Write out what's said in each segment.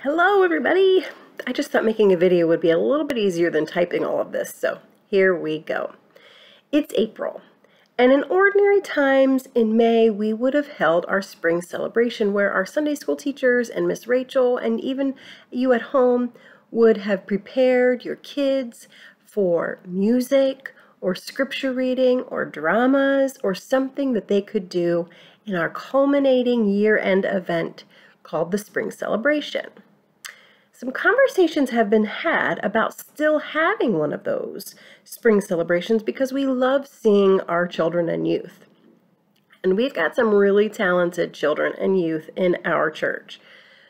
Hello everybody! I just thought making a video would be a little bit easier than typing all of this, so here we go. It's April, and in ordinary times in May we would have held our spring celebration where our Sunday school teachers and Miss Rachel and even you at home would have prepared your kids for music or scripture reading or dramas or something that they could do in our culminating year-end event called the Spring Celebration. Some conversations have been had about still having one of those spring celebrations because we love seeing our children and youth. And we've got some really talented children and youth in our church.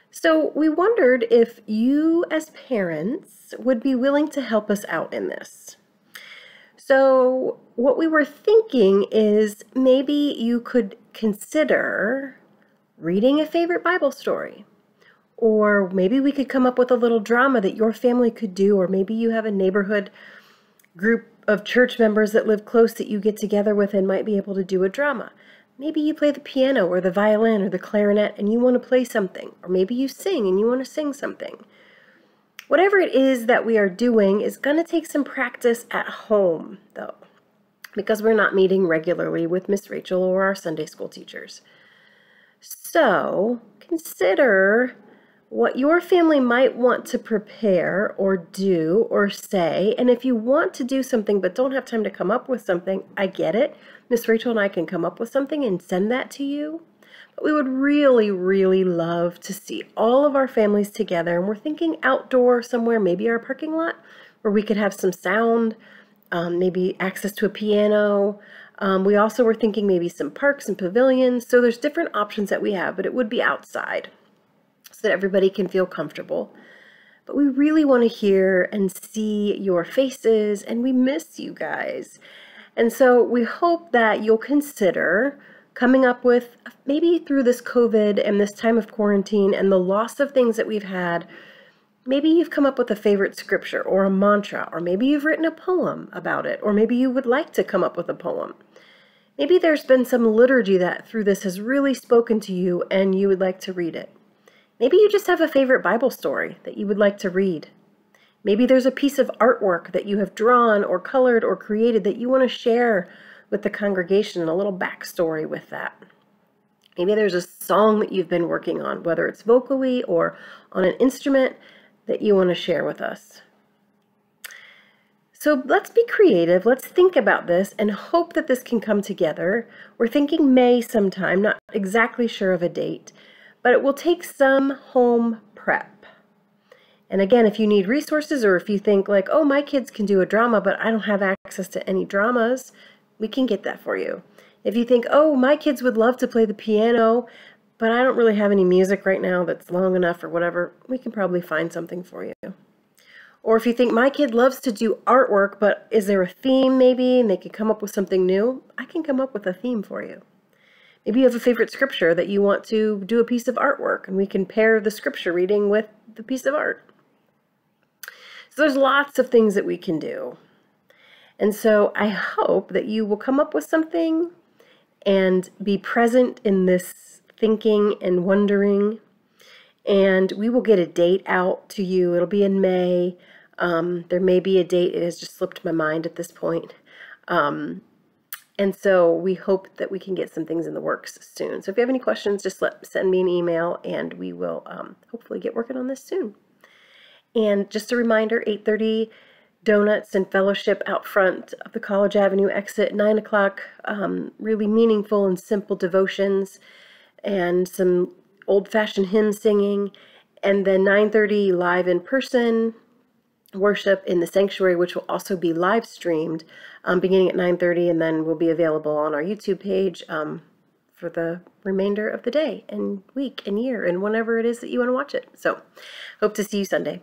So we wondered if you as parents would be willing to help us out in this. So what we were thinking is maybe you could consider reading a favorite Bible story. Or maybe we could come up with a little drama that your family could do, or maybe you have a neighborhood group of church members that live close that you get together with and might be able to do a drama. Maybe you play the piano or the violin or the clarinet and you want to play something, or maybe you sing and you want to sing something. Whatever it is that we are doing is going to take some practice at home, though, because we're not meeting regularly with Miss Rachel or our Sunday school teachers. So consider what your family might want to prepare or do or say. And if you want to do something but don't have time to come up with something, I get it. Miss Rachel and I can come up with something and send that to you. But we would really, really love to see all of our families together. And we're thinking outdoor somewhere, maybe our parking lot, where we could have some sound, maybe access to a piano. We also were thinking maybe some parks and pavilions. So there's different options that we have, but it would be outside, so that everybody can feel comfortable. But we really want to hear and see your faces, and we miss you guys. And so we hope that you'll consider coming up with, maybe through this COVID and this time of quarantine and the loss of things that we've had, maybe you've come up with a favorite scripture or a mantra, or maybe you've written a poem about it, or maybe you would like to come up with a poem. Maybe there's been some liturgy that through this has really spoken to you and you would like to read it. Maybe you just have a favorite Bible story that you would like to read. Maybe there's a piece of artwork that you have drawn or colored or created that you want to share with the congregation and a little backstory with that. Maybe there's a song that you've been working on, whether it's vocally or on an instrument, that you want to share with us. So let's be creative, let's think about this and hope that this can come together. We're thinking May sometime, not exactly sure of a date, but it will take some home prep. And again, if you need resources, or if you think like, oh, my kids can do a drama, but I don't have access to any dramas, we can get that for you. If you think, oh, my kids would love to play the piano, but I don't really have any music right now that's long enough or whatever, we can probably find something for you. Or if you think my kid loves to do artwork, but is there a theme maybe, and they can come up with something new, I can come up with a theme for you. Maybe you have a favorite scripture that you want to do a piece of artwork, and we can pair the scripture reading with the piece of art. So there's lots of things that we can do. And so I hope that you will come up with something and be present in this thinking and wondering. And we will get a date out to you. It'll be in May. There may be a date. It has just slipped my mind at this point. And so we hope that we can get some things in the works soon. So if you have any questions, just send me an email and we will hopefully get working on this soon. And just a reminder, 8:30 donuts and fellowship out front of the College Avenue exit, 9 o'clock, really meaningful and simple devotions and some old-fashioned hymn singing. And then 9:30 live in person worship in the sanctuary, which will also be live streamed beginning at 9:30, and then will be available on our YouTube page for the remainder of the day and week and year and whenever it is that you want to watch it. So hope to see you Sunday.